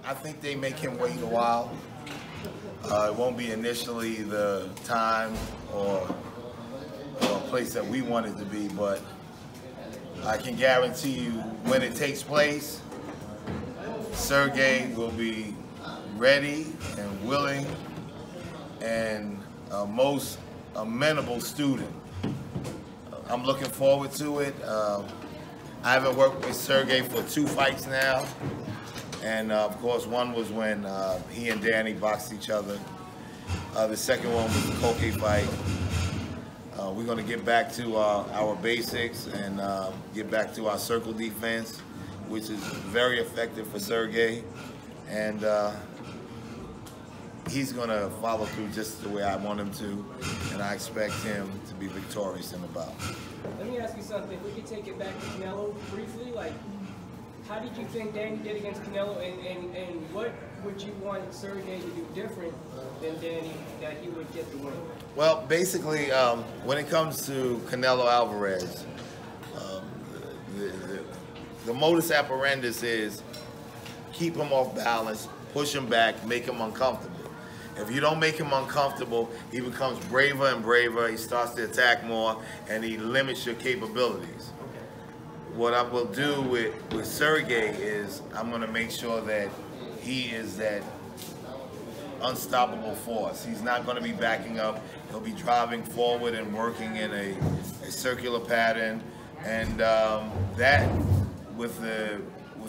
I think they make him wait a while. It won't be initially the time or place that we want it to be, but I can guarantee you when it takes place, Sergey will be ready and willing and most amenable student. I'm looking forward to it. I haven't worked with Sergey for 2 fights now. And of course, one was when he and Danny boxed each other. The second one was the Koke fight. We're going to get back to our basics and get back to our circle defense, which is very effective for Sergey. And he's going to follow through just the way I want him to. And I expect him to be victorious in the bout. Let me ask you something. If we could take it back to Canelo briefly, like, how did you think Danny did against Canelo, and what would you want Sergey to do different than Danny that he would get the win? Well, basically, when it comes to Canelo Alvarez, the modus operandi is keep him off balance, push him back, make him uncomfortable. If you don't make him uncomfortable, he becomes braver and braver, he starts to attack more, and he limits your capabilities. What I will do with Sergey is I'm going to make sure that he is that unstoppable force. He's not going to be backing up. He'll be driving forward and working in a circular pattern. And that, with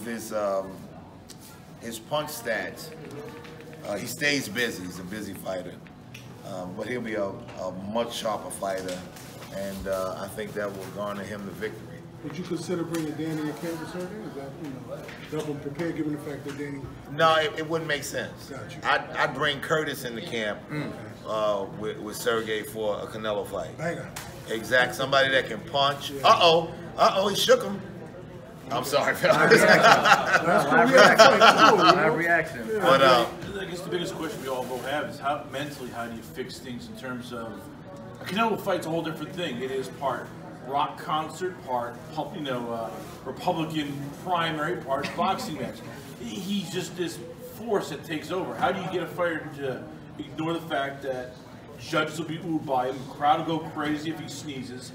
his punch stats, he stays busy. He's a busy fighter. But he'll be a much sharper fighter. And I think that will garner him the victory. Would you consider bringing Danny in camp with Sergey? Is that, double prepared given the fact that Danny... No, it wouldn't make sense. Gotcha. I'd bring Curtis in the camp with Sergey for a Canelo fight. Banger. Exact, somebody that can punch. Yeah. Uh-oh, he shook him. I'm sorry, Phil. Live reaction. Yeah. But, I guess the biggest question we all both have is mentally, how do you fix things in terms of... A Canelo fight's a whole different thing. It is part rock concert, part Republican primary, part boxing match. He's just this force that takes over. How do you get a fighter to ignore the fact that judges will be oohed by him, the crowd will go crazy if he sneezes?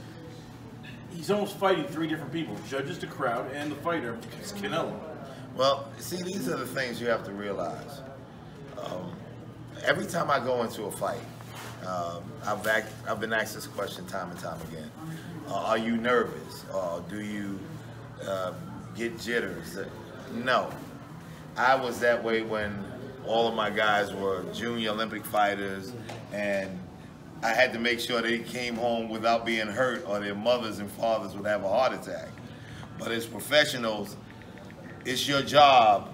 He's almost fighting 3 different people: judges, the crowd, and the fighter. It's Canelo. well, see, these are the things you have to realize. Every time I go into a fight, I've been asked this question time and time again. Are you nervous? Do you get jitters? No. I was that way when all of my guys were junior Olympic fighters, and I had to make sure they came home without being hurt or their mothers and fathers would have a heart attack. But as professionals, it's your job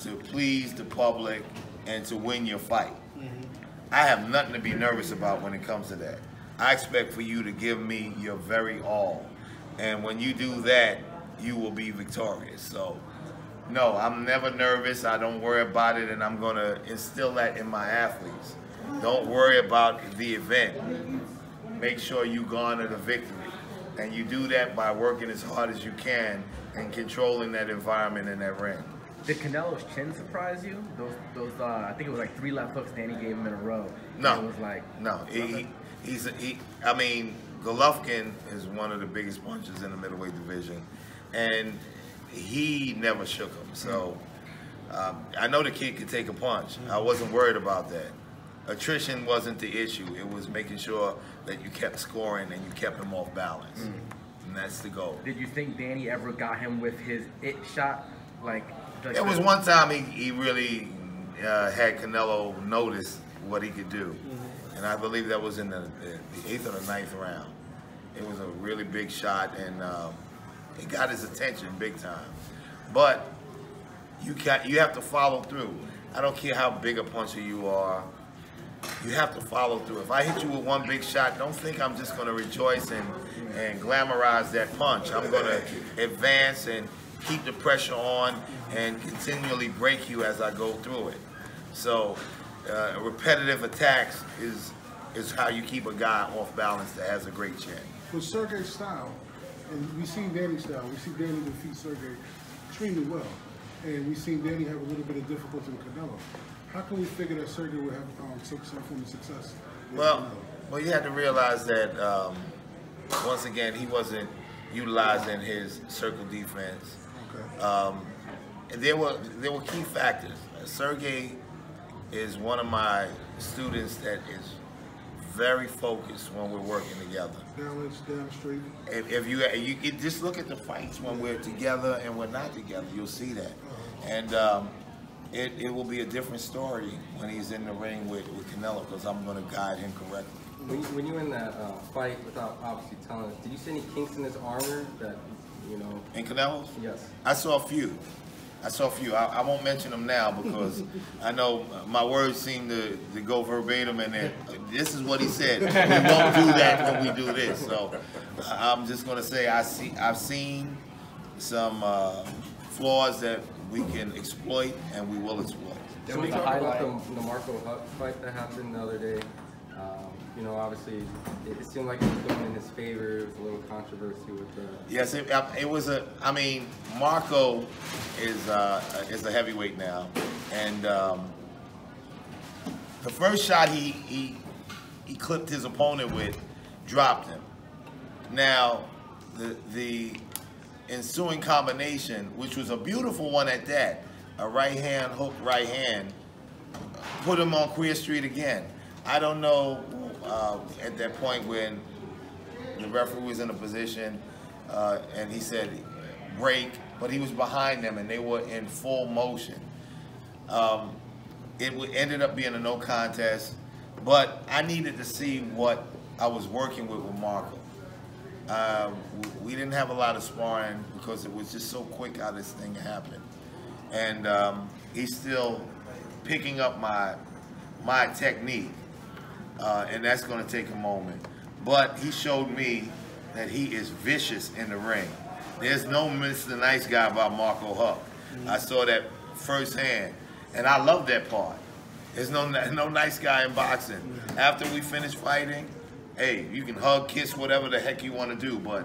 to please the public and to win your fight. I have nothing to be nervous about when it comes to that. I expect for you to give me your very all. And when you do that, you will be victorious. So, no, I'm never nervous. I don't worry about it, and I'm going to instill that in my athletes. Don't worry about the event. Make sure you garner the victory. And you do that by working as hard as you can and controlling that environment in that ring. Did Canelo's chin surprise you? Those I think it was like 3 left hooks Danny gave him in a row. No. It was like... No. I mean, Golovkin is one of the biggest punchers in the middleweight division, and he never shook him. So I know the kid could take a punch. I wasn't worried about that. Attrition wasn't the issue. It was making sure that you kept scoring and you kept him off balance. And that's the goal. Did you think Danny ever got him with his it shot? There was one time he really had Canelo notice what he could do. And I believe that was in the 8th or the 9th round. It was a really big shot, and it got his attention big time. But you have to follow through. I don't care how big a puncher you are. You have to follow through. If I hit you with one big shot, don't think I'm just going to rejoice and glamorize that punch. I'm going to advance and keep the pressure on and continually break you as I go through it. So repetitive attacks is how you keep a guy off balance that has a great chin. With Sergey's style, and we see Danny's style, we see Danny defeat Sergey extremely well. and we've seen Danny have a little bit of difficulty with Canelo. How can we figure that Sergey will have some form of success? Well, you have to realize that once again he wasn't utilizing his circle defense. Okay. There were key factors. Sergey is one of my students that is very focused when we're working together. Down straight. If you just look at the fights when we're together and we're not together, you'll see that. And it will be a different story when he's in the ring with Canelo, because I'm going to guide him correctly. When you were in that fight, without obviously telling us, did you see any kinks in his armor that, you know? In Canelo's? Yes. I saw a few. I won't mention them now because I know my words seem to go verbatim, and this is what he said. We won't do that when we do this. So I'm just going to say I've seen some flaws that we can exploit, and we will exploit. Can we talk about the Marco Huck fight that happened the other day? You know, obviously, it seemed like it was going in his favor. It was a little controversy with the... Yes, it was a... I mean, Marco is a heavyweight now, and the first shot he clipped his opponent with dropped him. Now, the ensuing combination, which was a beautiful one at that, a right hand, hook right hand, put him on Queer Street again. I don't know at that point when the referee was in a position and he said break, but he was behind them and they were in full motion. It ended up being a no contest, but I needed to see what I was working with Marco. We didn't have a lot of sparring because it was just so quick how this thing happened. And he's still picking up my technique. And that's going to take a moment. But he showed me that he is vicious in the ring. There's no Mr. Nice Guy about Marco Huck. I saw that firsthand, and I love that part. There's no nice guy in boxing. After we finish fighting, hey, you can hug, kiss, whatever the heck you want to do, but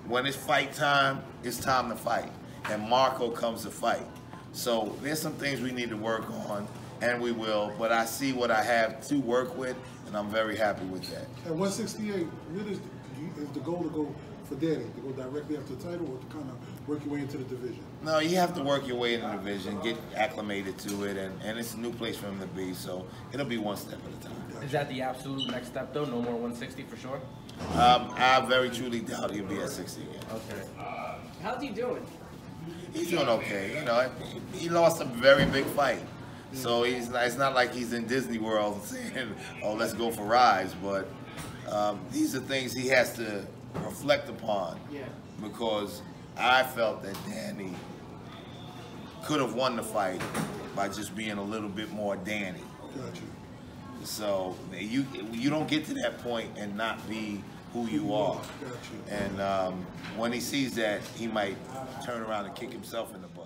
when it's fight time, it's time to fight. And Marco comes to fight. So there's some things we need to work on, and we will, but I see what I have to work with, and I'm very happy with that. At 168, what is the goal to go for Danny, to go directly after the title, or to kind of work your way into the division? No, you have to work your way in the division, get acclimated to it, and it's a new place for him to be, so it'll be one step at a time. Is that the absolute next step, though? No more 160 for sure? I very truly doubt he'll be at 60 again. Okay. How's he doing? He's doing okay. You know, he lost a very big fight. So it's not like he's in Disney World saying, oh, let's go for rides. But these are things he has to reflect upon. Yeah. Because I felt that Danny could have won the fight by just being a little bit more Danny. Got you. So you don't get to that point and not be who you are. Got you. And when he sees that, he might turn around and kick himself in the butt.